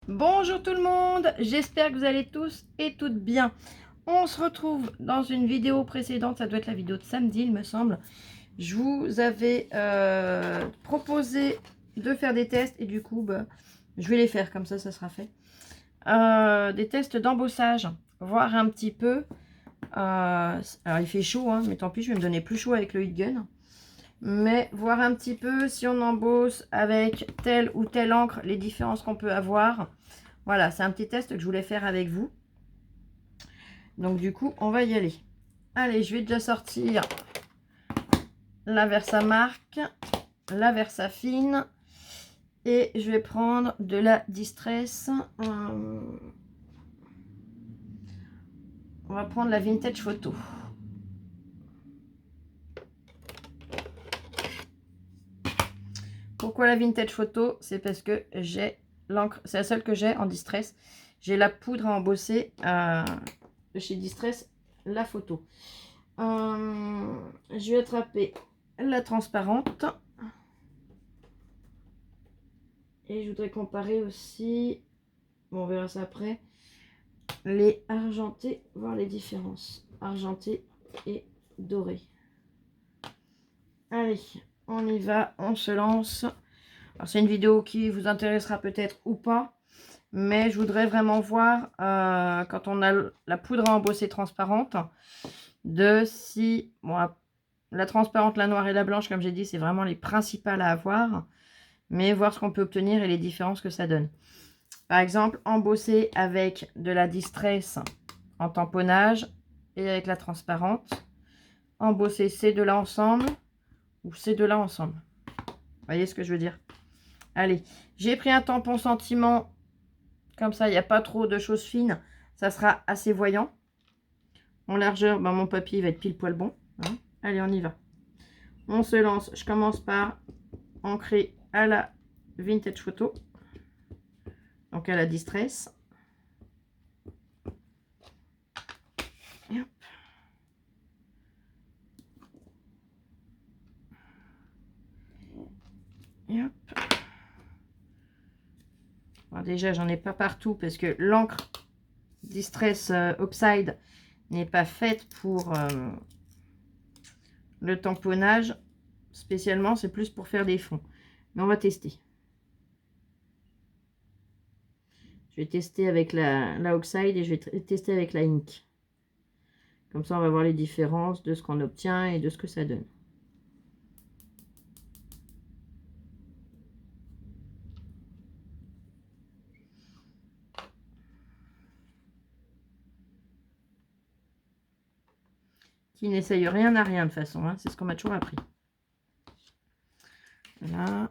Bonjour tout le monde, j'espère que vous allez tous et toutes bien. On se retrouve dans une vidéo précédente, ça doit être la vidéo de samedi il me semble. Je vous avais proposé de faire des tests et du coup je vais les faire, comme ça sera fait. Des tests d'embossage, voir un petit peu. Alors il fait chaud, hein, mais tant pis, je vais me donner plus chaud avec le heat gun. Mais voir un petit peu si on embosse avec telle ou telle encre, les différences qu'on peut avoir. Voilà, c'est un petit test que je voulais faire avec vous. Donc du coup, on va y aller. Allez, je vais déjà sortir la Versamark, la Versafine. Et je vais prendre de la Distress. On va prendre la Vintage Photo. Pourquoi la Vintage Photo? C'est parce que j'ai l'encre, c'est la seule que j'ai en Distress. J'ai la poudre à embosser de chez Distress, la photo. Je vais attraper la transparente. Et je voudrais comparer aussi, bon, on verra ça après, les argentés, voir les différences. Argenté et doré. Allez, on y va, on se lance. Alors c'est une vidéo qui vous intéressera peut-être ou pas. Mais je voudrais vraiment voir, quand on a la poudre à embosser transparente, de si, bon, la transparente, la noire et la blanche, comme j'ai dit, c'est vraiment les principales à avoir. Mais voir ce qu'on peut obtenir et les différences que ça donne. Par exemple, embosser avec de la Distress en tamponnage et avec la transparente. Embosser ces deux-là ensemble ou ces deux-là ensemble. Vous voyez ce que je veux dire? Allez, j'ai pris un tampon sentiment. Comme ça, il n'y a pas trop de choses fines. Ça sera assez voyant. En largeur, mon papier va être pile poil bon. Hein. Allez, on y va. On se lance. Je commence par ancrer à la Vintage Photo. Donc à la Distress. Et hop. Et hop. Bon, déjà, j'en ai pas partout parce que l'encre Distress Oxide n'est pas faite pour le tamponnage. Spécialement, c'est plus pour faire des fonds. Mais on va tester. Je vais tester avec la Oxide et je vais tester avec la Ink. Comme ça, on va voir les différences de ce qu'on obtient et de ce que ça donne. Qui n'essaye rien à rien de toute façon, hein. C'est ce qu'on m'a toujours appris. Voilà.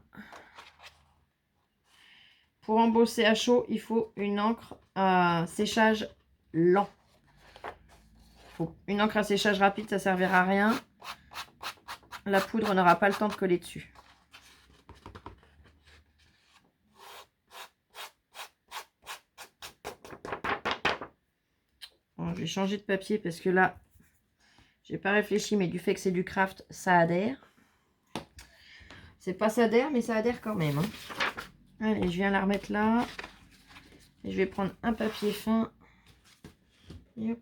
Pour embosser à chaud, il faut une encre à séchage lent. Une encre à séchage rapide, ça ne servira à rien. La poudre n'aura pas le temps de coller dessus. Bon, je vais changer de papier parce que là, j'ai pas réfléchi, mais du fait que c'est du craft, ça adhère. C'est pas ça adhère, mais ça adhère quand même. Hein. Allez, je viens la remettre là. Et je vais prendre un papier fin. Et hop.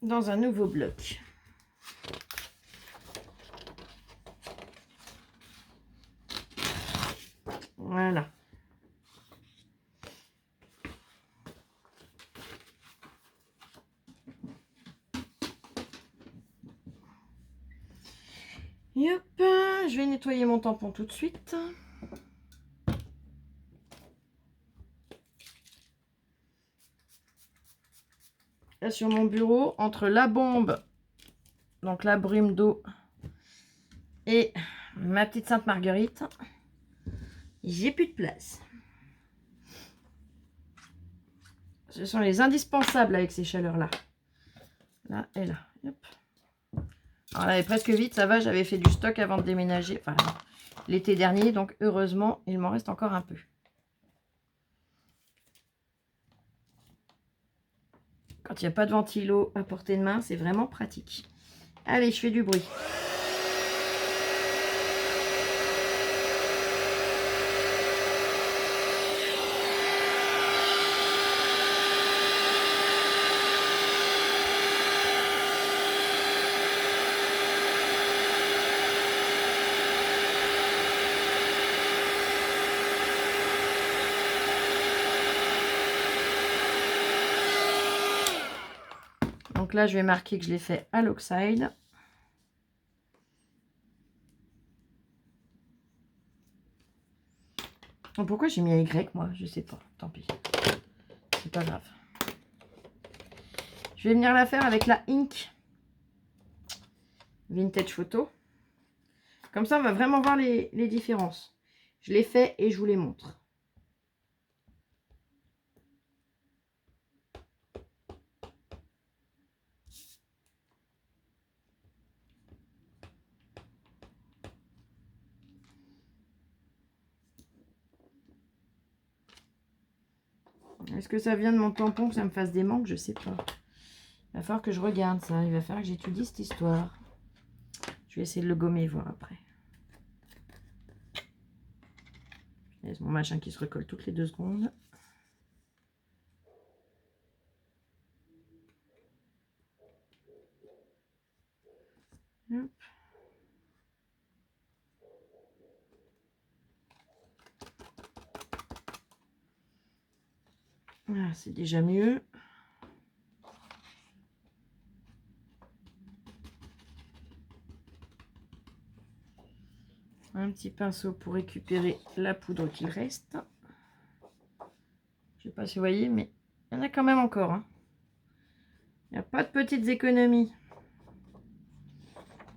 Dans un nouveau bloc. Voilà. Et hop, je vais nettoyer mon tampon tout de suite. Là sur mon bureau, entre la bombe, donc la brume d'eau, et ma petite Sainte Marguerite, j'ai plus de place. Ce sont les indispensables avec ces chaleurs-là. Là et là. Hop. Alors là, elle est presque vide, ça va, j'avais fait du stock avant de déménager, enfin l'été dernier, donc heureusement, il m'en reste encore un peu. Quand il n'y a pas de ventilo à portée de main, c'est vraiment pratique. Allez, je fais du bruit. Donc là, je vais marquer que je l'ai fait à l'oxide. Pourquoi j'ai mis un Y, moi? Je sais pas. Tant pis. C'est pas grave. Je vais venir la faire avec la Ink Vintage Photo. Comme ça, on va vraiment voir les différences. Je les fais et je vous les montre. Est-ce que ça vient de mon tampon que ça me fasse des manques? Je sais pas. Il va falloir que je regarde ça. Il va falloir que j'étudie cette histoire. Je vais essayer de le gommer, voir après. Il y a mon machin qui se recolle toutes les 2 secondes. Hop. Ah, c'est déjà mieux. Un petit pinceau pour récupérer la poudre qu'il reste. Je sais pas si vous voyez, mais il y en a quand même encore. Hein. Il n'y a pas de petites économies.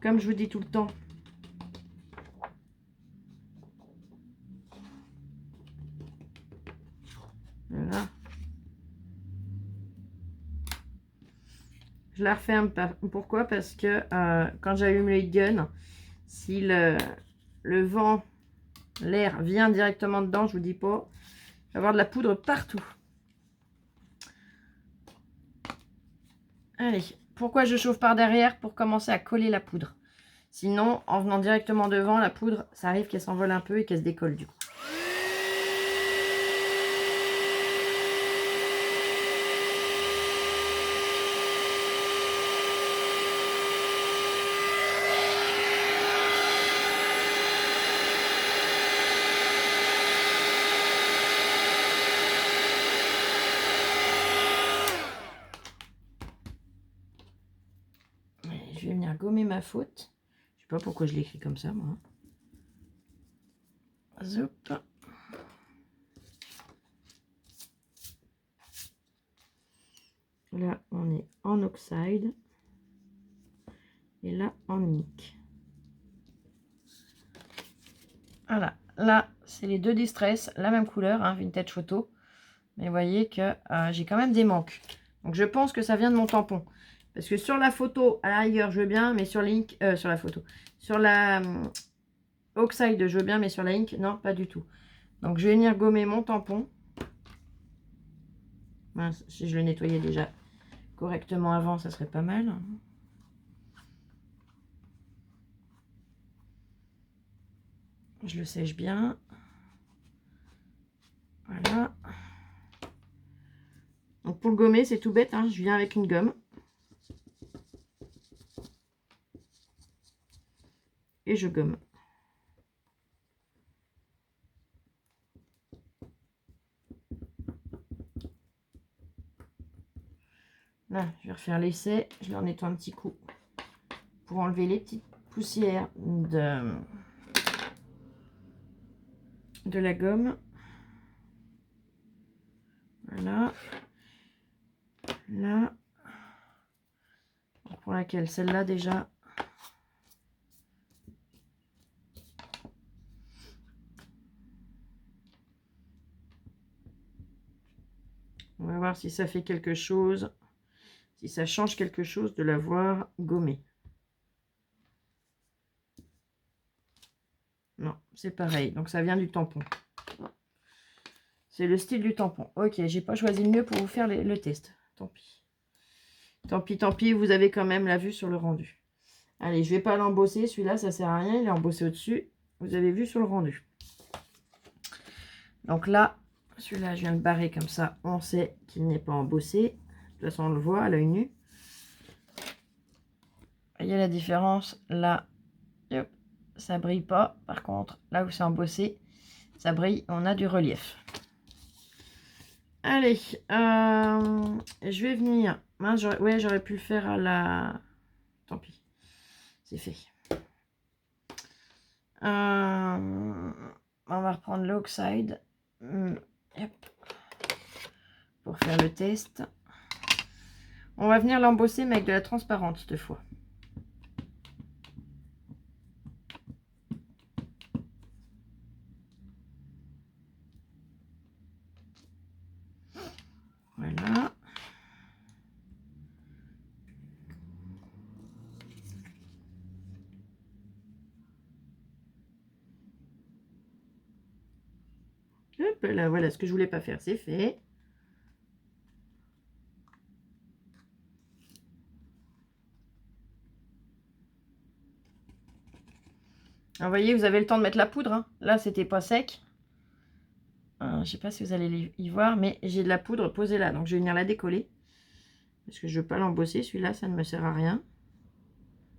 Comme je vous dis tout le temps. Voilà. Je la referme. Pourquoi? Parce que quand j'allume le heat gun, si le vent, l'air vient directement dedans, je vous dis pas, il va y avoir de la poudre partout. Allez, pourquoi je chauffe par derrière? Pour commencer à coller la poudre. Sinon, en venant directement devant, la poudre, ça arrive qu'elle s'envole un peu et qu'elle se décolle du coup. Je vais venir gommer ma faute. Je sais pas pourquoi je l'écris comme ça, moi. Zoup. Là, on est en oxide. Et là, en ink. Voilà. Là, c'est les 2 distress, la même couleur, hein, Vintage Photo. Mais vous voyez que j'ai quand même des manques. Donc, je pense que ça vient de mon tampon. Parce que sur la photo, à la rigueur, je veux bien, mais sur l'ink, sur la photo, sur la oxide, je veux bien, mais sur la ink, non, pas du tout. Donc, je vais venir gommer mon tampon. Mince, si je le nettoyais déjà correctement avant, ça serait pas mal. Je le sèche bien. Voilà. Donc, pour le gommer, c'est tout bête, hein, je viens avec une gomme. Et je gomme. Là, je vais refaire l'essai. Je leur nettoie un petit coup pour enlever les petites poussières de la gomme. Voilà. Là. Pour laquelle? Celle-là déjà. On va voir si ça fait quelque chose. Si ça change quelque chose de l'avoir gommé. Non, c'est pareil. Donc ça vient du tampon. C'est le style du tampon. Ok, j'ai pas choisi le mieux pour vous faire le test. Tant pis. Tant pis, tant pis. Vous avez quand même la vue sur le rendu. Allez, je vais pas l'embosser. Celui-là, ça sert à rien. Il est embossé au-dessus. Vous avez vu sur le rendu. Donc là, celui-là, je viens de barrer comme ça. On sait qu'il n'est pas embossé. De toute façon, on le voit à l'œil nu. Il y a la différence. Là, hop, ça brille pas. Par contre, là où c'est embossé, ça brille. On a du relief. Allez, je vais venir. Mince, ouais, j'aurais pu le faire à la... Tant pis, c'est fait. On va reprendre l'oxide. Pour faire le test. On va venir l'embosser, mais avec de la transparente cette fois. Voilà. Hop là, voilà ce que je voulais pas faire, c'est fait. Alors, vous voyez, vous avez le temps de mettre la poudre. Hein. Là, c'était pas sec. Je sais pas si vous allez y voir, mais j'ai de la poudre posée là. Donc, je vais venir la décoller. Parce que je ne veux pas l'embosser. Celui-là, ça ne me sert à rien.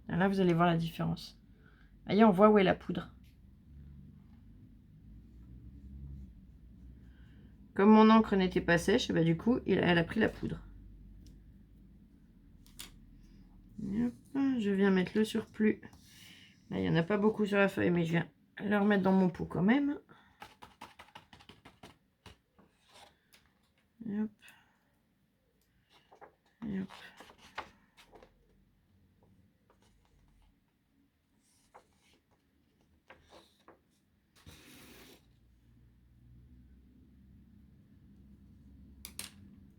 Là, vous allez voir la différence. Vous voyez, on voit où est la poudre. Comme mon encre n'était pas sèche, bah, du coup, elle a pris la poudre. Hop, je viens mettre le surplus. Là, il n'y en a pas beaucoup sur la feuille, mais je viens le remettre dans mon pot quand même. Hop. Hop.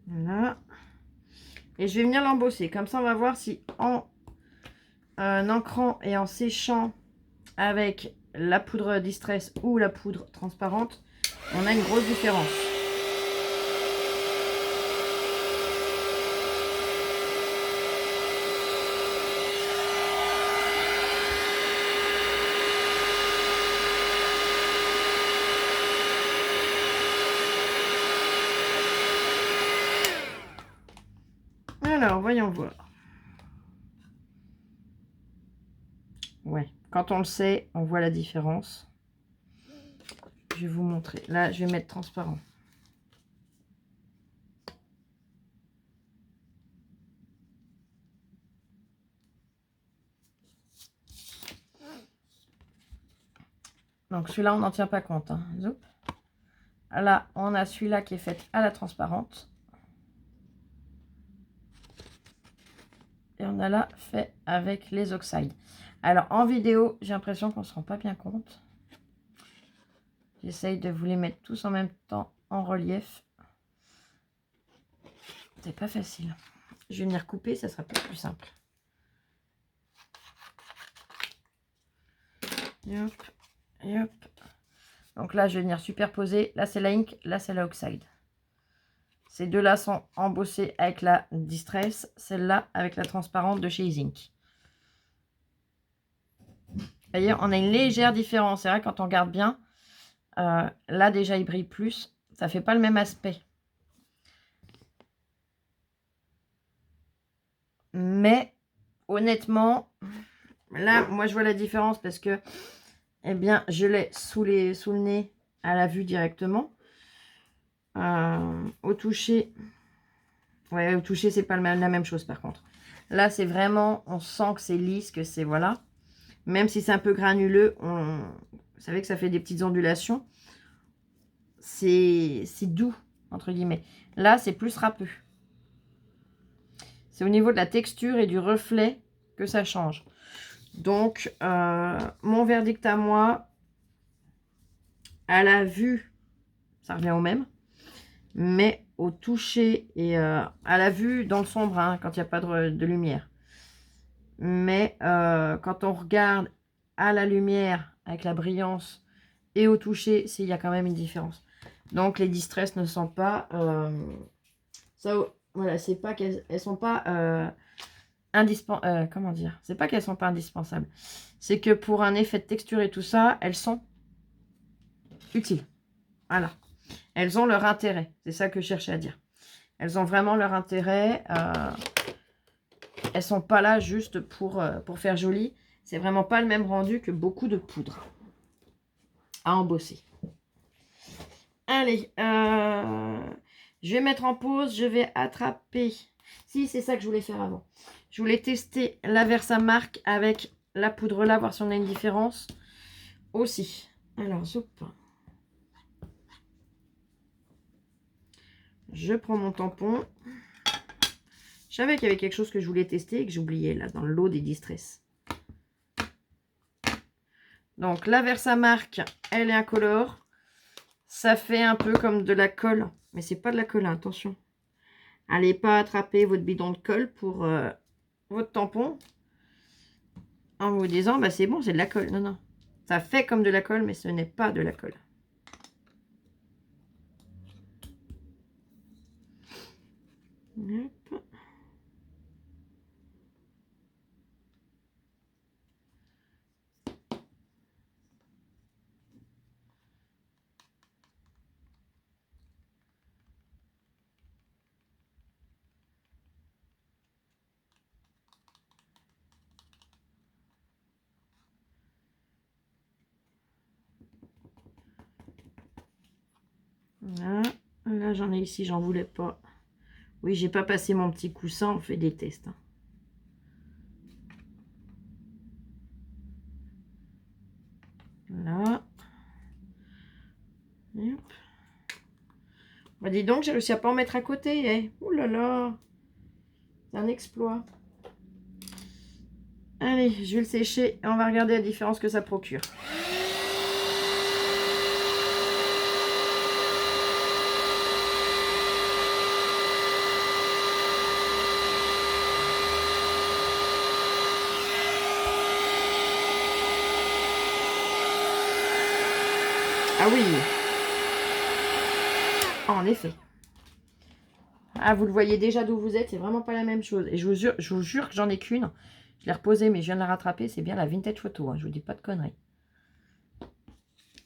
Voilà. Et je vais venir l'embosser. Comme ça, on va voir si en ancrant et en séchant avec la poudre distress ou la poudre transparente, on a une grosse différence. Alors, voyons voir. Ouais, quand on le sait, on voit la différence. Je vais vous montrer. Là, je vais mettre transparent. Donc, celui-là, on n'en tient pas compte. Hein. Là, on a celui-là qui est fait à la transparente. Et on a là fait avec les oxydes. Alors, en vidéo, j'ai l'impression qu'on ne se rend pas bien compte. J'essaye de vous les mettre tous en même temps en relief. C'est pas facile. Je vais venir couper, ça sera plus simple. Et hop, et hop. Donc là, je vais venir superposer. Là, c'est la ink, là, c'est la oxide. Ces deux-là sont embossés avec la distress. Celle-là, avec la transparente de chez Ink. Vous voyez, on a une légère différence. C'est vrai, quand on regarde bien, là, déjà, il brille plus. Ça fait pas le même aspect. Mais, honnêtement, là, moi, je vois la différence parce que, eh bien, je l'ai sous le nez à la vue directement. Au toucher, ouais, au toucher, c'est pas la même chose par contre. Là, c'est vraiment, on sent que c'est lisse, que c'est, voilà. Même si c'est un peu granuleux, vous savez que ça fait des petites ondulations. C'est doux, entre guillemets. Là, c'est plus râpeux. C'est au niveau de la texture et du reflet que ça change. Donc, mon verdict à moi, à la vue, ça revient au même. Mais au toucher et à la vue dans le sombre, hein, quand il n'y a pas de lumière. Mais quand on regarde à la lumière, avec la brillance, et au toucher, il y a quand même une différence. Donc les distress ne sont pas... ça, voilà, c'est pas qu'elles sont pas indispensables. Comment dire? C'est pas qu'elles sont pas indispensables. C'est que pour un effet de texture et tout ça, elles sont utiles. Voilà. Elles ont leur intérêt. C'est ça que je cherchais à dire. Elles ont vraiment leur intérêt. Elles sont pas là juste pour faire joli. C'est vraiment pas le même rendu que beaucoup de poudre à embosser. Allez, Je vais mettre en pause, je vais attraper. Si, c'est ça que je voulais faire avant. Je voulais tester la Versamark avec la poudre là, voir si on a une différence aussi. Alors, zoup. Je prends mon tampon. Je savais qu'il y avait quelque chose que je voulais tester et que j'oubliais là, dans le lot des Distress. Donc, la Versamark, elle est incolore. Ça fait un peu comme de la colle. Mais c'est pas de la colle, hein, attention. Allez pas attraper votre bidon de colle pour votre tampon en vous disant, bah c'est bon, c'est de la colle. Non, non. Ça fait comme de la colle, mais ce n'est pas de la colle. Hop. Voilà. Là, j'en ai ici, j'en voulais pas. Oui, j'ai pas passé mon petit coussin, on fait des tests. Là. Hop. Bah, dis donc, j'ai réussi à pas en mettre à côté. Eh. Ouh là là. C'est un exploit. Allez, je vais le sécher et on va regarder la différence que ça procure. Ah oui. En effet. Ah, vous le voyez déjà d'où vous êtes, c'est vraiment pas la même chose. Et je vous jure que j'en ai qu'une. Je l'ai reposée, mais je viens de la rattraper. C'est bien la vintage photo, hein, je vous dis pas de conneries.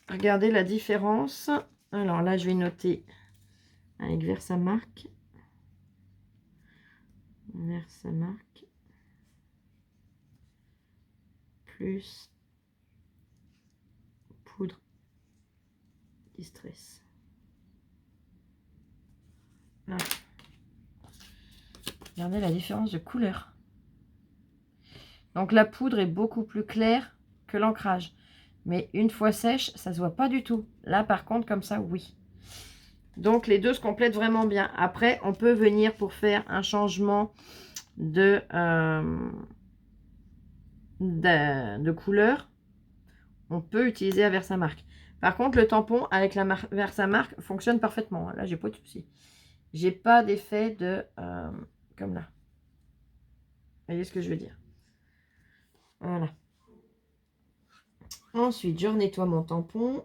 Regardez la différence. Alors là, je vais noter avec Versamark. Versamark. Plus poudre Distress. Là. Regardez la différence de couleur. Donc la poudre est beaucoup plus claire que l'ancrage. Mais une fois sèche, ça se voit pas du tout. Là, par contre, comme ça, oui. Donc les deux se complètent vraiment bien. Après, on peut venir pour faire un changement de couleur. On peut utiliser la Versamark. Par contre, le tampon avec la Versamark fonctionne parfaitement. Là, j'ai pas de souci. J'ai pas d'effet de comme là. Vous voyez ce que je veux dire? Voilà. Ensuite, je nettoie mon tampon.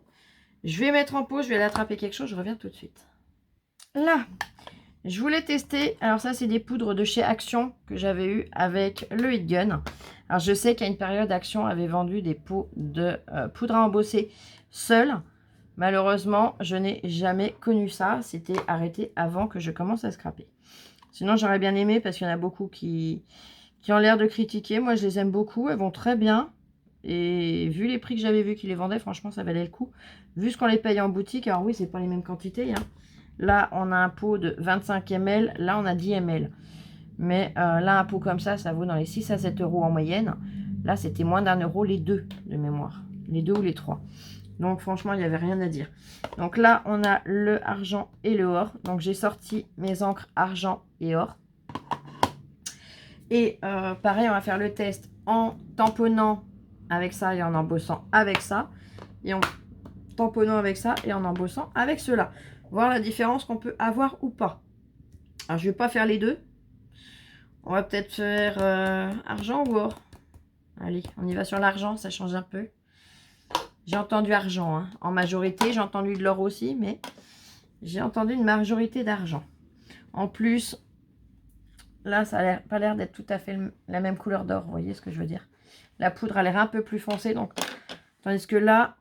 Je vais mettre en pause, je vais aller attraper quelque chose, je reviens tout de suite. Là, je voulais tester. Alors ça, c'est des poudres de chez Action que j'avais eu avec le Heat Gun. Alors je sais qu'à une période, Action avait vendu des pots de poudre à embosser seul. Malheureusement, je n'ai jamais connu ça. C'était arrêté avant que je commence à scraper. Sinon, j'aurais bien aimé parce qu'il y en a beaucoup qui ont l'air de critiquer. Moi, je les aime beaucoup. Elles vont très bien. Et vu les prix que j'avais vu qu'ils les vendaient, franchement, ça valait le coup. Vu ce qu'on les paye en boutique, alors oui, c'est pas les mêmes quantités. Hein. Là, on a un pot de 25 ml. Là, on a 10 ml. Mais là, un pot comme ça vaut dans les 6 à 7 euros en moyenne. Là, c'était moins d'1 euro les deux de mémoire. Les deux ou les trois. Donc, franchement, il n'y avait rien à dire. Donc là, on a le argent et le or. Donc, j'ai sorti mes encres argent et or. Et pareil, on va faire le test en tamponnant avec ça et en embossant avec ça. Et en tamponnant avec ça et en embossant avec cela. Voir la différence qu'on peut avoir ou pas. Alors, je ne vais pas faire les deux. On va peut-être faire argent ou or. Allez, on y va sur l'argent, ça change un peu. J'ai entendu argent, hein. En majorité. J'ai entendu de l'or aussi, mais j'ai entendu une majorité d'argent. En plus, là, ça n'a pas l'air d'être tout à fait la même couleur d'or. Vous voyez ce que je veux dire? La poudre a l'air un peu plus foncée, donc tandis que là,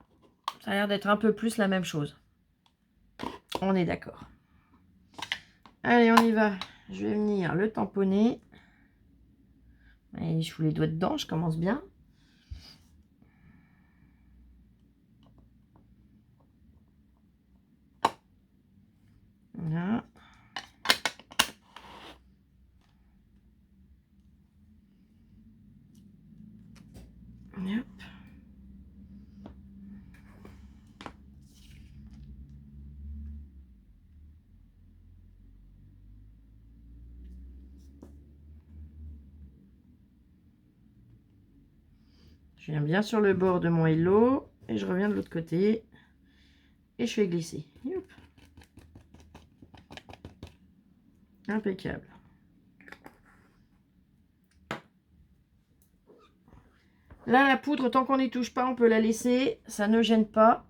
ça a l'air d'être un peu plus la même chose. On est d'accord. Allez, on y va. Je vais venir le tamponner. Et je fous les doigts dedans, je commence bien. Voilà. Je viens bien sur le bord de mon hello et je reviens de l'autre côté et je fais glisser. Hop. Impeccable. Là, la poudre, tant qu'on n'y touche pas, on peut la laisser. Ça ne gêne pas.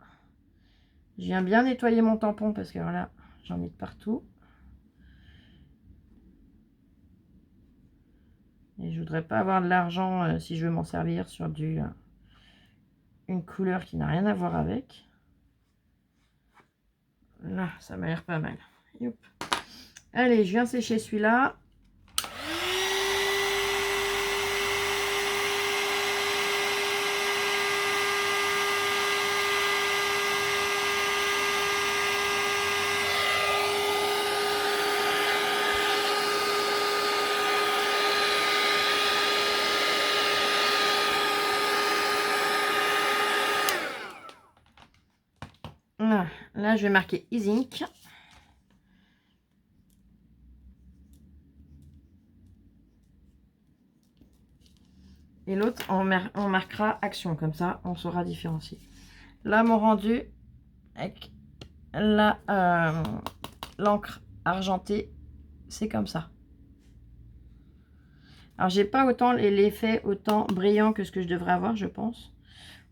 Je viens bien nettoyer mon tampon parce que voilà, j'en ai de partout. Et je voudrais pas avoir de l'argent si je veux m'en servir sur une couleur qui n'a rien à voir avec. Là, ça m'a l'air pas mal. Yop. Allez, je viens sécher celui-là. Là, je vais marquer E-Zinc. Et l'autre, on marquera Action. Comme ça, on saura différencier. Là, mon rendu avec l'encre argentée, c'est comme ça. Alors, j'ai pas autant l'effet autant brillant que ce que je devrais avoir, je pense.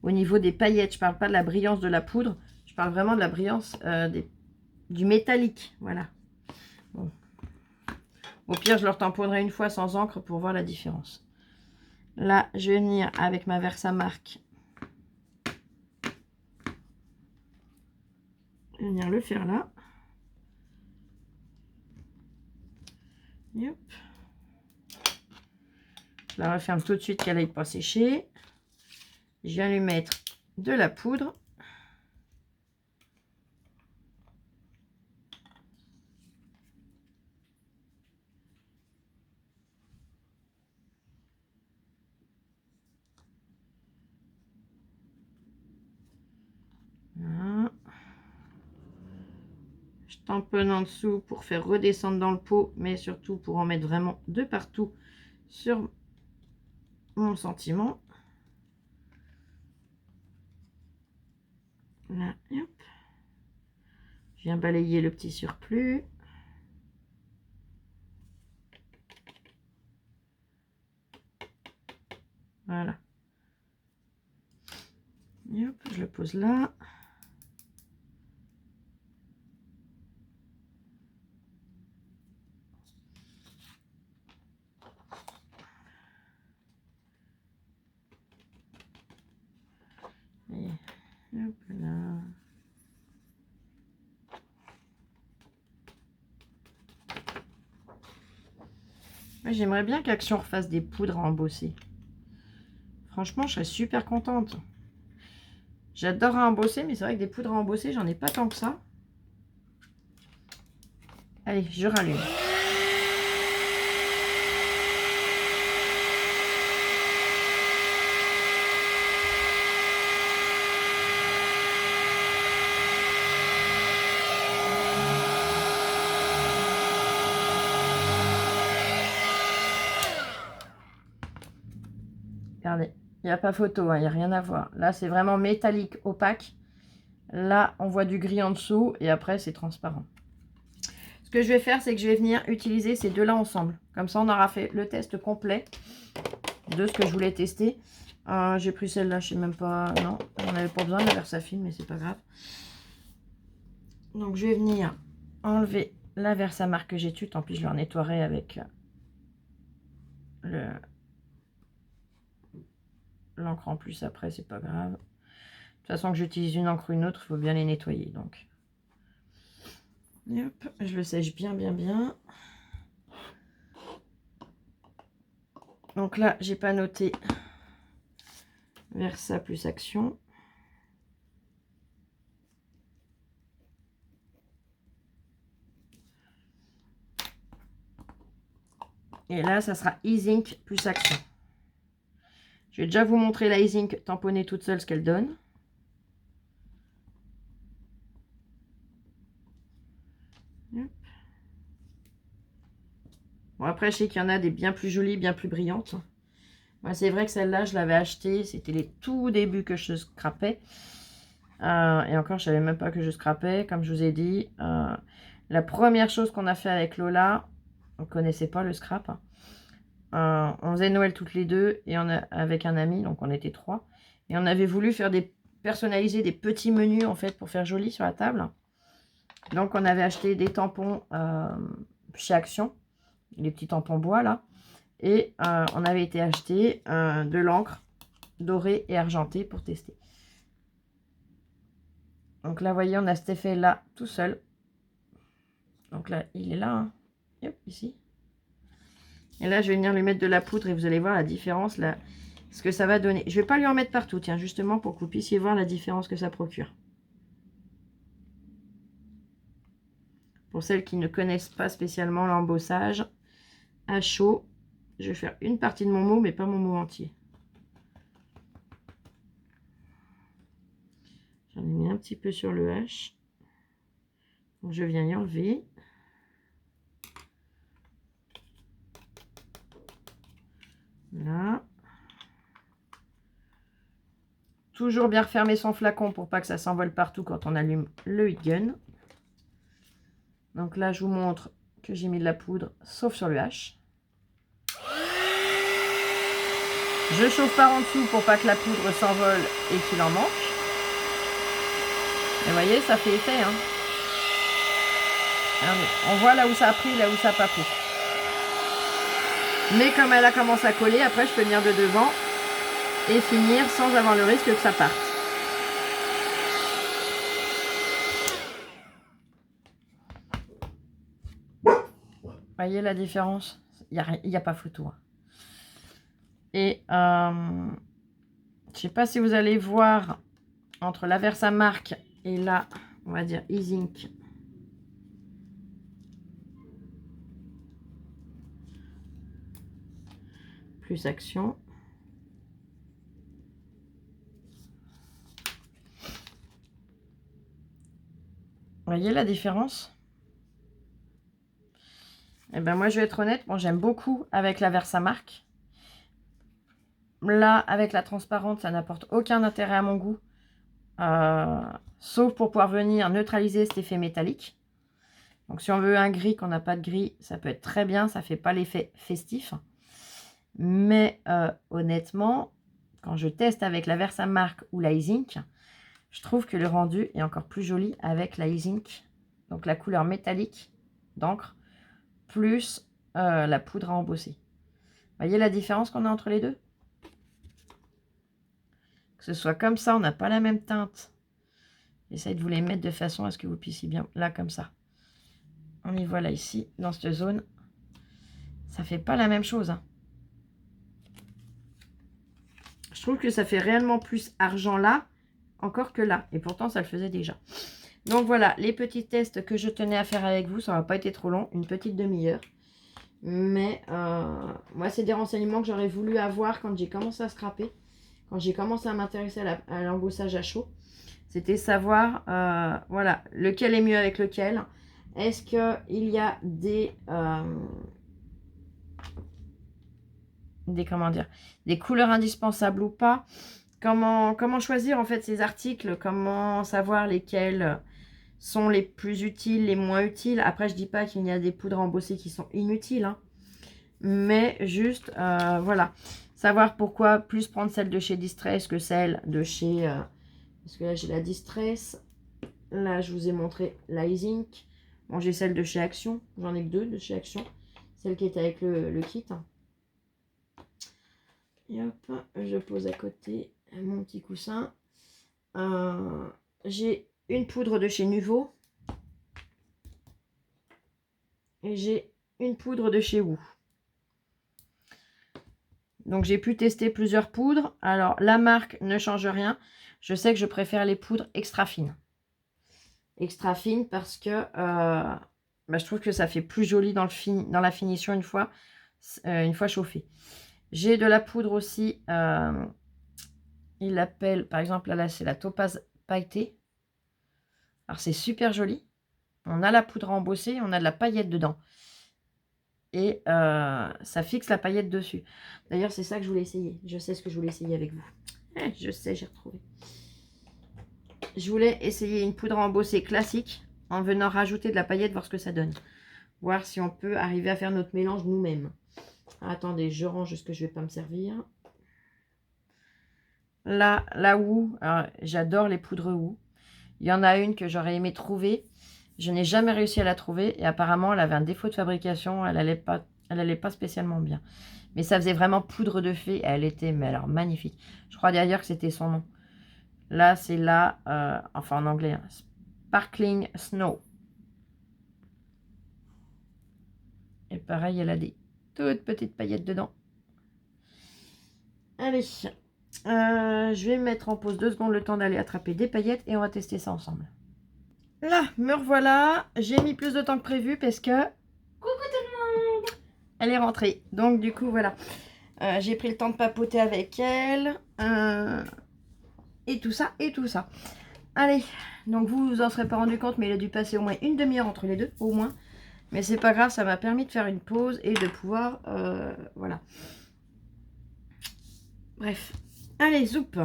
Au niveau des paillettes, je parle pas de la brillance de la poudre. Je parle vraiment de la brillance du métallique. Voilà. Bon. Au pire, je leur tamponnerai une fois sans encre pour voir la différence. Là, je vais venir avec ma Versamark. Je vais venir le faire là. Yep. Je la referme tout de suite qu'elle n'aille pas sécher. Je viens lui mettre de la poudre. Voilà. Je tamponne en dessous pour faire redescendre dans le pot, mais surtout pour en mettre vraiment de partout sur mon sentiment. Là, hop. Je viens balayer le petit surplus. Voilà. Et hop, je le pose là. Et hop là. J'aimerais bien qu'Action refasse des poudres à embosser. Franchement, je serais super contente. J'adore à embosser, mais c'est vrai que des poudres à embosser, j'en ai pas tant que ça. Allez, je rallume. Regardez, il n'y a pas photo, il n'y a rien à voir. Là, c'est vraiment métallique, opaque. Là, on voit du gris en dessous et après, c'est transparent. Ce que je vais faire, c'est que je vais venir utiliser ces deux-là ensemble. Comme ça, on aura fait le test complet de ce que je voulais tester. J'ai pris celle-là, je sais même pas... Non, on n'avait pas besoin de la Versafine, mais c'est pas grave. Donc, je vais venir enlever la Versamark que j'ai tue. Tant pis, je la nettoierai avec l'encre en plus après, c'est pas grave. De toute façon, que j'utilise une encre ou une autre, il faut bien les nettoyer. Donc, et hop, je le sèche bien, bien, bien. Donc là, j'ai pas noté Versa plus Action. Et là, ça sera E-Zinc plus Action. Je vais déjà vous montrer la E-Zinc tamponnée toute seule ce qu'elle donne. Bon, après, je sais qu'il y en a des bien plus jolies, bien plus brillantes. Ouais, c'est vrai que celle-là, je l'avais achetée. C'était les tout débuts que je scrapais. Et encore, je savais même pas que je scrapais, comme je vous ai dit. La première chose qu'on a fait avec Lola, on connaissait pas le scrap. On faisait Noël toutes les deux et avec un ami, donc on était 3. Et on avait voulu faire personnaliser des petits menus en fait pour faire joli sur la table. Donc on avait acheté des tampons chez Action, les petits tampons bois là. Et on avait été acheter de l'encre dorée et argentée pour tester. Donc là, vous voyez, on a cet effet là tout seul. Donc là, il est là, hein. Hop, ici. Et là, je vais venir lui mettre de la poudre et vous allez voir la différence, là, ce que ça va donner. Je ne vais pas lui en mettre partout, tiens, justement pour que vous puissiez voir la différence que ça procure. Pour celles qui ne connaissent pas spécialement l'embossage, à chaud, je vais faire une partie de mon mot, mais pas mon mot entier. J'en ai mis un petit peu sur le H. Donc je viens y enlever. Là. Toujours bien refermer son flacon pour pas que ça s'envole partout quand on allume le heat gun. Donc là, je vous montre que j'ai mis de la poudre, sauf sur le H. Je chauffe par en dessous pour pas que la poudre s'envole et qu'il en manque. Et vous voyez, ça fait effet, hein. Regardez, on voit là où ça a pris, là où ça n'a pas pris. Mais comme elle a commencé à coller, après je peux venir de devant et finir sans avoir le risque que ça parte. Voyez la différence? Il n'y a pas photo. Hein. Et je sais pas si vous allez voir entre la Versamark et là, on va dire Easink. Plus Action. Voyez la différence? Eh ben moi je vais être honnête, bon, j'aime beaucoup avec la Versamark. Là, avec la transparente, ça n'apporte aucun intérêt à mon goût. Sauf pour pouvoir venir neutraliser cet effet métallique. Donc si on veut un gris, qu'on n'a pas de gris, ça peut être très bien, ça ne fait pas l'effet festif. Mais honnêtement, quand je teste avec la Versamark ou la Easink, je trouve que le rendu est encore plus joli avec la Easink. Donc la couleur métallique d'encre, plus la poudre à embosser. Voyez la différence qu'on a entre les deux? Que ce soit comme ça, on n'a pas la même teinte. J'essaie de vous les mettre de façon à ce que vous puissiez bien, là comme ça. On y voit là ici, dans cette zone. Ça fait pas la même chose. Hein. Je trouve que ça fait réellement plus argent là, encore que là. Et pourtant, ça le faisait déjà. Donc voilà, les petits tests que je tenais à faire avec vous. Ça n'a pas été trop long, une petite demi-heure. Mais moi, c'est des renseignements que j'aurais voulu avoir quand j'ai commencé à scraper. Quand j'ai commencé à m'intéresser à l'embossage à chaud. C'était savoir, voilà, lequel est mieux avec lequel. Est-ce qu'il y a des couleurs indispensables ou pas? Comment choisir en fait ces articles? Comment savoir lesquels sont les plus utiles, les moins utiles? Après, je dis pas qu'il y a des poudres embossées qui sont inutiles, hein, mais juste, voilà, savoir pourquoi plus prendre celle de chez Distress que celle de chez... parce que là, j'ai la Distress. Là, je vous ai montré la Easink. Bon, j'ai celle de chez Action. J'en ai que 2 de chez Action. Celle qui était avec le kit. Et hop, je pose à côté mon petit coussin. J'ai une poudre de chez Nuvo. Et j'ai une poudre de chez Woo. Donc, j'ai pu tester plusieurs poudres. Alors, la marque ne change rien. Je sais que je préfère les poudres extra fines. Extra fines parce que je trouve que ça fait plus joli dans la finition une fois chauffée. J'ai de la poudre aussi. Il l'appelle, par exemple, là c'est la Topaz pailletée. Alors c'est super joli. On a la poudre embossée, on a de la paillette dedans. et ça fixe la paillette dessus. D'ailleurs, c'est ça que je voulais essayer. Je sais ce que je voulais essayer avec vous. Je sais, j'ai retrouvé. Je voulais essayer une poudre embossée classique en venant rajouter de la paillette, voir ce que ça donne. Voir si on peut arriver à faire notre mélange nous-mêmes. Attendez, je range ce que je ne vais pas me servir. Là, la Woo, j'adore les poudres Woo. Il y en a une que j'aurais aimé trouver. Je n'ai jamais réussi à la trouver. Et apparemment, elle avait un défaut de fabrication. Elle allait pas spécialement bien. Mais ça faisait vraiment poudre de fée. Elle était, mais alors, magnifique. Je crois d'ailleurs que c'était son nom. Là, c'est là, enfin en anglais, hein, Sparkling Snow. Et pareil, elle a des toutes petites paillettes dedans. Allez, je vais me mettre en pause 2 secondes, le temps d'aller attraper des paillettes et on va tester ça ensemble. Là, me revoilà. J'ai mis plus de temps que prévu parce que... Coucou tout le monde! Elle est rentrée. Donc du coup, voilà. J'ai pris le temps de papoter avec elle. Et tout ça, et tout ça. Allez, donc vous vous en serez pas rendu compte, mais il a dû passer au moins une demi-heure entre les deux, au moins. Mais c'est pas grave, ça m'a permis de faire une pause et de pouvoir, voilà. Bref, allez, zoup.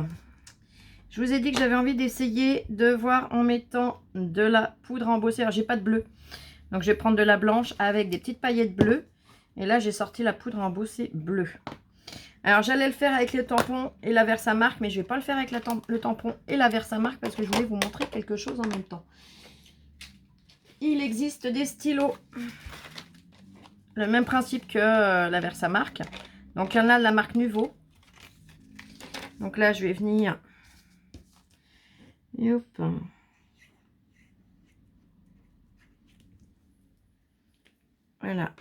Je vous ai dit que j'avais envie d'essayer de voir en mettant de la poudre embossée. Alors, j'ai pas de bleu, donc je vais prendre de la blanche avec des petites paillettes bleues. Et là, j'ai sorti la poudre embossée bleue. Alors, j'allais le faire avec le tampon et la Versamark, mais je vais pas le faire avec le tampon et la Versamark parce que je voulais vous montrer quelque chose en même temps. Il existe des stylos. Le même principe que la Versamark. Donc, il y en a de la marque Nuvo. Donc là, je vais venir... Hop. Voilà.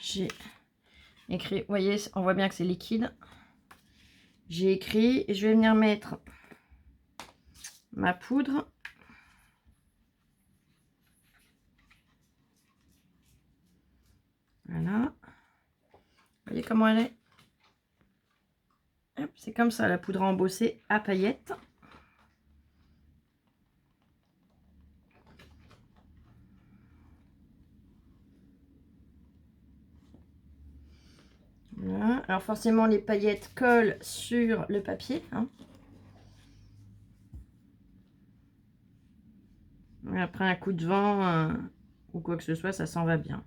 J'ai écrit... Vous voyez, on voit bien que c'est liquide. J'ai écrit et je vais venir mettre ma poudre. Voilà. Vous voyez comment elle est? C'est comme ça, la poudre embossée à paillettes. Voilà. Alors forcément, les paillettes collent sur le papier. Hein. Après un coup de vent ou quoi que ce soit, ça s'en va bien.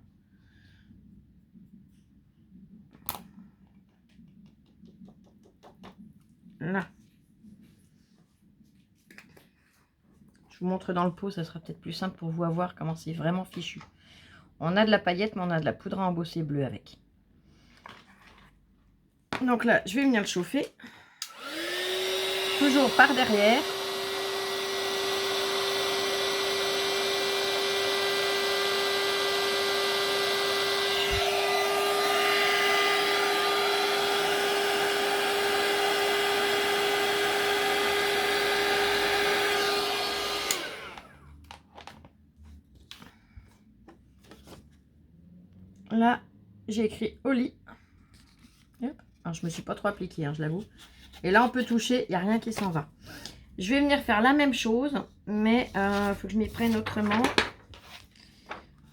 Là. Je vous montre dans le pot, ça sera peut-être plus simple pour vous à voir comment c'est vraiment fichu. On a de la paillette, mais on a de la poudre à embosser bleue avec. Donc là, je vais venir le chauffer. Toujours par derrière. Là, j'ai écrit au lit. Alors, je me suis pas trop appliquée, hein, je l'avoue. Et là, on peut toucher, il n'y a rien qui s'en va. Je vais venir faire la même chose, mais il faut que je m'y prenne autrement.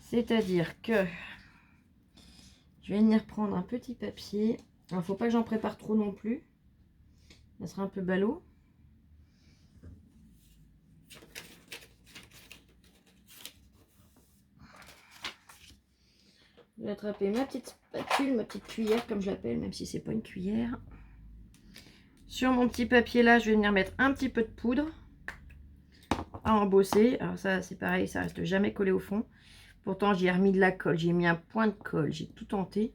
C'est-à-dire que je vais venir prendre un petit papier. Il ne faut pas que j'en prépare trop non plus. Ça sera un peu ballot. Je vais attraper ma petite spatule, ma petite cuillère comme je l'appelle, même si c'est pas une cuillère. Sur mon petit papier là, je vais venir mettre un petit peu de poudre à embosser. Alors ça c'est pareil, ça reste jamais collé au fond. Pourtant j'ai remis de la colle, j'ai mis un point de colle, j'ai tout tenté.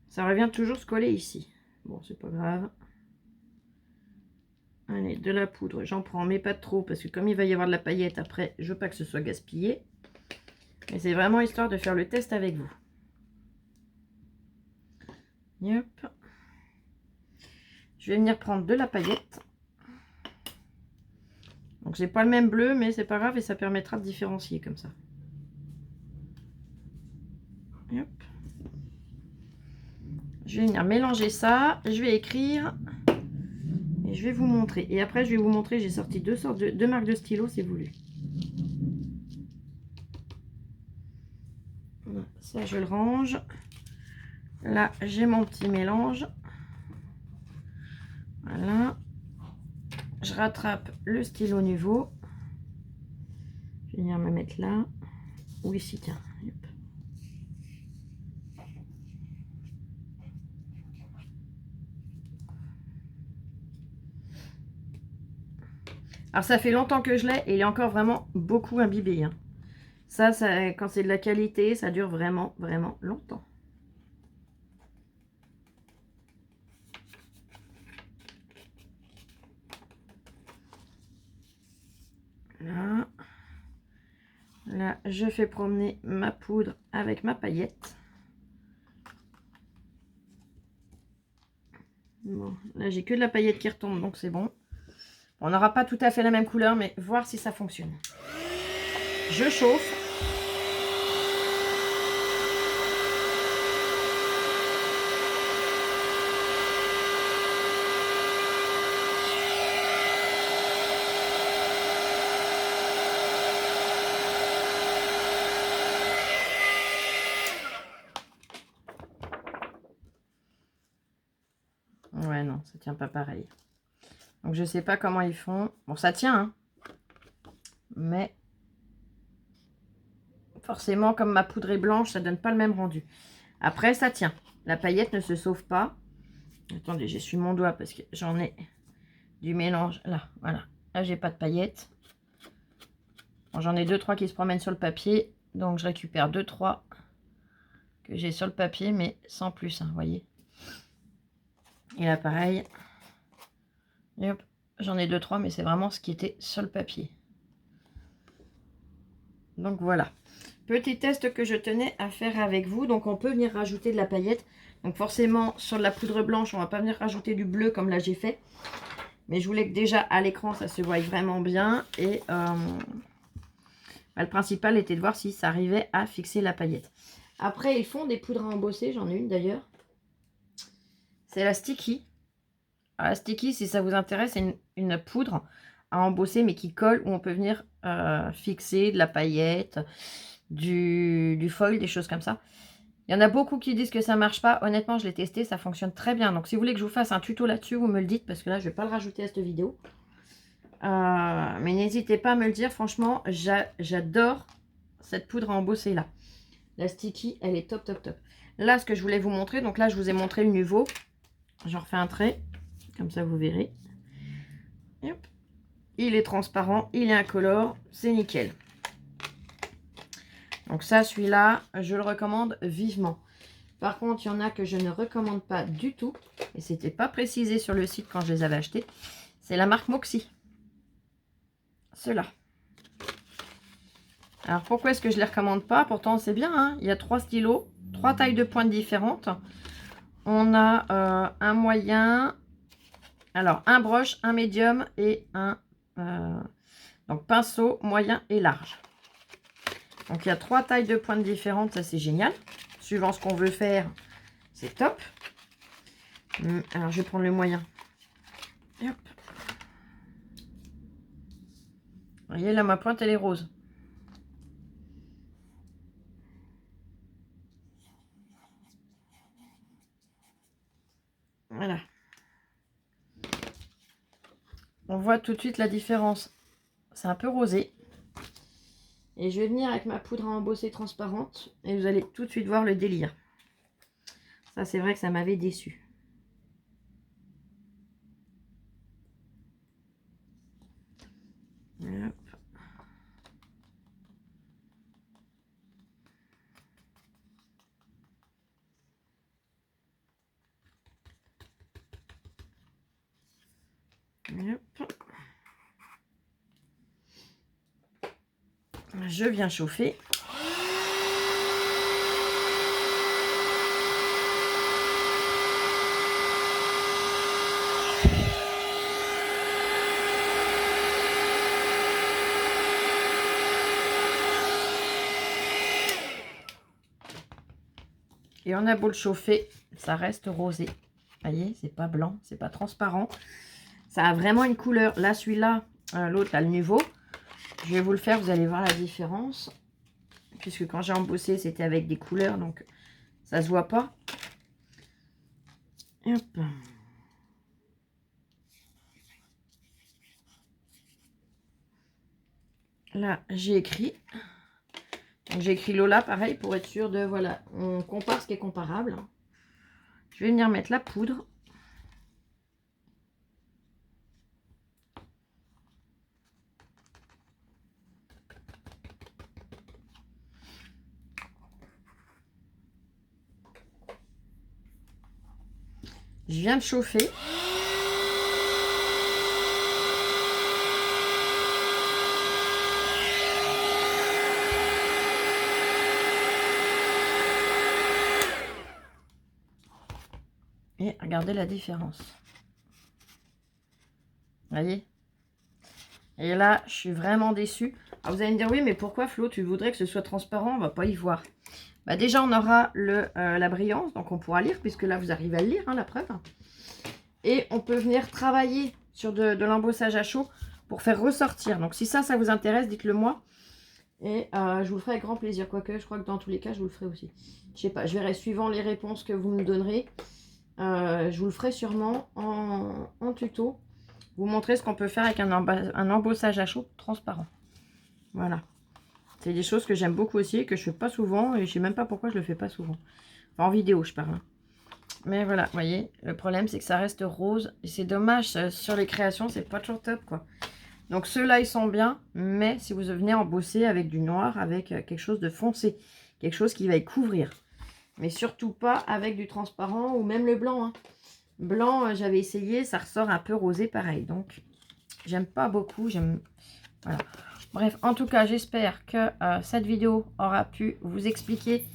Ça revient toujours se coller ici. Bon, c'est pas grave. Allez, de la poudre, j'en prends, mais pas trop, parce que comme il va y avoir de la paillette après, je veux pas que ce soit gaspillé. Mais c'est vraiment histoire de faire le test avec vous. Yep. Je vais venir prendre de la paillette. Donc j'ai pas le même bleu, mais c'est pas grave et ça permettra de différencier comme ça. Yep. Je vais venir mélanger ça. Je vais écrire et je vais vous montrer. Et après je vais vous montrer, j'ai sorti deux marques de stylos, c'est voulu. Ça, je le range. Là, j'ai mon petit mélange. Voilà. Je rattrape le stylo nouveau. Je vais venir me mettre là. Ou ici, tiens. Hop. Alors, ça fait longtemps que je l'ai et il est encore vraiment beaucoup imbibé. Hein. Ça, quand c'est de la qualité, ça dure vraiment, vraiment longtemps. Là. Là, je fais promener ma poudre avec ma paillette. Bon, là, j'ai que de la paillette qui retombe, donc c'est bon. On n'aura pas tout à fait la même couleur, mais voir si ça fonctionne. Je chauffe. Ouais, non, ça tient pas pareil. Donc, je sais pas comment ils font. Bon, ça tient, hein. Mais forcément, comme ma poudre est blanche, ça donne pas le même rendu. Après, ça tient. La paillette ne se sauve pas. Attendez, j'essuie mon doigt parce que j'en ai du mélange. Là, voilà. Là, j'ai pas de paillettes. Bon, j'en ai 2-3 qui se promènent sur le papier. Donc, je récupère 2-3 que j'ai sur le papier, mais sans plus, hein, vous voyez. Et là, pareil. Et hop, j'en ai 2-3, mais c'est vraiment ce qui était sur le papier. Donc, voilà. Petit test que je tenais à faire avec vous. Donc, on peut venir rajouter de la paillette. Donc, forcément, sur de la poudre blanche, on va pas venir rajouter du bleu comme là, j'ai fait. Mais je voulais que déjà, à l'écran, ça se voie vraiment bien. Et le principal était de voir si ça arrivait à fixer la paillette. Après, ils font des poudres à embosser. J'en ai une d'ailleurs. C'est la Sticky. Alors, la Sticky, si ça vous intéresse, c'est une poudre à embosser, mais qui colle, où on peut venir fixer de la paillette, du foil, des choses comme ça. Il y en a beaucoup qui disent que ça marche pas. Honnêtement, je l'ai testé, ça fonctionne très bien. Donc, si vous voulez que je vous fasse un tuto là-dessus, vous me le dites, parce que là, je vais pas le rajouter à cette vidéo. Mais n'hésitez pas à me le dire. Franchement, j'adore cette poudre à embosser là. La Sticky, elle est top, top, top. Là, ce que je voulais vous montrer, donc là, je vous ai montré le nouveau. J'en refais un trait, comme ça, vous verrez. Hop. Il est transparent, il est incolore, c'est nickel. Donc ça, celui-là, je le recommande vivement. Par contre, il y en a que je ne recommande pas du tout. Et c'était pas précisé sur le site quand je les avais achetés. C'est la marque Moxie. Ceux-là. Alors, pourquoi est-ce que je les recommande pas? Pourtant, c'est bien. Hein, il y a 3 stylos, 3 tailles de pointe différentes. On a un moyen. Alors, un broche, un médium et un donc pinceau moyen et large. Donc, il y a 3 tailles de pointe différentes. Ça, c'est génial. Suivant ce qu'on veut faire, c'est top. Alors, je vais prendre le moyen. Hop. Vous voyez, là, ma pointe, elle est rose. Voilà. On voit tout de suite la différence. C'est un peu rosé. Et je vais venir avec ma poudre à embosser transparente. Et vous allez tout de suite voir le délire. Ça, c'est vrai que ça m'avait déçu. Hop. Hop. Je viens chauffer. Et on a beau le chauffer, ça reste rosé. Vous voyez, c'est pas blanc, c'est pas transparent. Ça a vraiment une couleur. Là, celui-là, l'autre, là, le nouveau. Je vais vous le faire, vous allez voir la différence. puisque quand j'ai embossé, c'était avec des couleurs, donc ça se voit pas. Et hop. Là, j'ai écrit. Donc, j'ai écrit Lola, pareil, pour être sûr de, voilà, on compare ce qui est comparable. Je vais venir mettre la poudre. Je viens de chauffer. Et regardez la différence. Vous voyez? Et là, je suis vraiment déçue. Alors, vous allez me dire, oui, mais pourquoi, Flo, tu voudrais que ce soit transparent? On va pas y voir. Bah, déjà, on aura la brillance, donc on pourra lire, puisque là, vous arrivez à le lire, hein, la preuve. Et on peut venir travailler sur de l'embossage à chaud pour faire ressortir. Donc, si ça vous intéresse, dites-le moi. Et je vous le ferai avec grand plaisir. Quoique, je crois que dans tous les cas, je vous le ferai aussi. Je sais pas, je verrai suivant les réponses que vous me donnerez. Je vous le ferai sûrement en tuto. Vous montrer ce qu'on peut faire avec un embossage à chaud transparent. Voilà. C'est des choses que j'aime beaucoup aussi, que je fais pas souvent. Et je sais même pas pourquoi je le fais pas souvent. Enfin, en vidéo, je parle. Mais voilà, vous voyez, le problème, c'est que ça reste rose. Et c'est dommage, sur les créations, c'est pas toujours top, quoi. Donc, ceux-là, ils sont bien. Mais si vous venez embosser avec du noir, avec quelque chose de foncé, quelque chose qui va y couvrir. Mais surtout pas avec du transparent ou même le blanc, hein. Blanc, j'avais essayé, ça ressort un peu rosé pareil. Donc, j'aime pas beaucoup. Voilà. Bref, en tout cas, j'espère que cette vidéo aura pu vous expliquer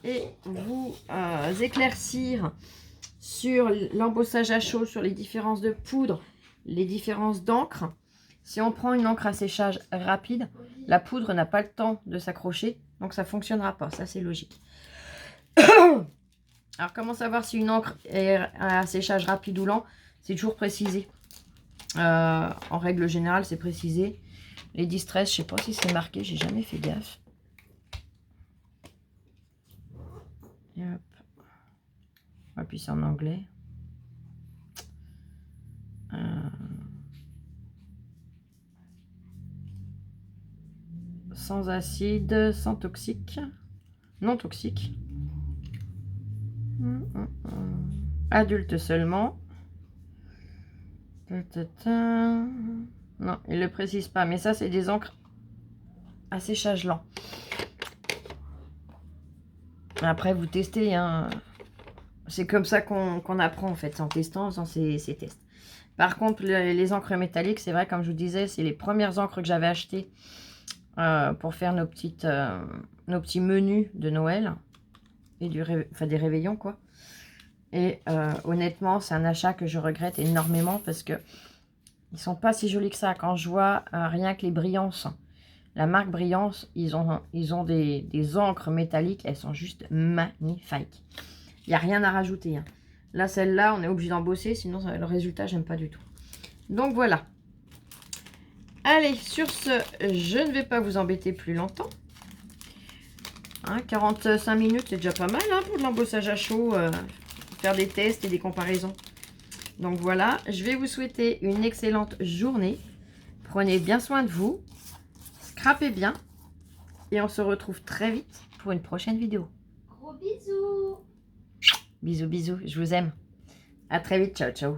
et vous éclaircir sur l'embossage à chaud, sur les différences de poudre, les différences d'encre. Si on prend une encre à séchage rapide, la poudre n'a pas le temps de s'accrocher, donc ça ne fonctionnera pas. Ça, c'est logique. Alors, comment savoir si une encre est à séchage rapide ou lent? C'est toujours précisé. En règle générale, c'est précisé. Les distress, je ne sais pas si c'est marqué, j'ai jamais fait gaffe. Et hop. Et puis c'est en anglais. Sans acide, sans toxique. Non toxique. Adulte seulement. Non, il ne le précise pas. Mais ça, c'est des encres à séchage lent. Après, vous testez. Hein. C'est comme ça qu'on apprend, en fait, en testant, en faisant ces tests. Par contre, les encres métalliques, c'est vrai, comme je vous disais, c'est les premières encres que j'avais achetées pour faire nos petits menus de Noël. Et des réveillons, quoi. Et honnêtement, c'est un achat que je regrette énormément parce que ils sont pas si jolis que ça. Quand je vois rien que les Brillances, la marque Brillance, ils ont des encres métalliques. Elles sont juste magnifiques. Il n'y a rien à rajouter. Hein. Là, celle-là, on est obligé d'embosser. Sinon, le résultat, j'aime pas du tout. Donc, voilà. Allez, sur ce, je ne vais pas vous embêter plus longtemps. Hein, 45 minutes, c'est déjà pas mal hein, pour de l'embossage à chaud. Faire des tests et des comparaisons. Donc voilà, je vais vous souhaiter une excellente journée. Prenez bien soin de vous. Scrapez bien. Et on se retrouve très vite pour une prochaine vidéo. Gros bisous. Bisous, bisous. Je vous aime. À très vite. Ciao, ciao.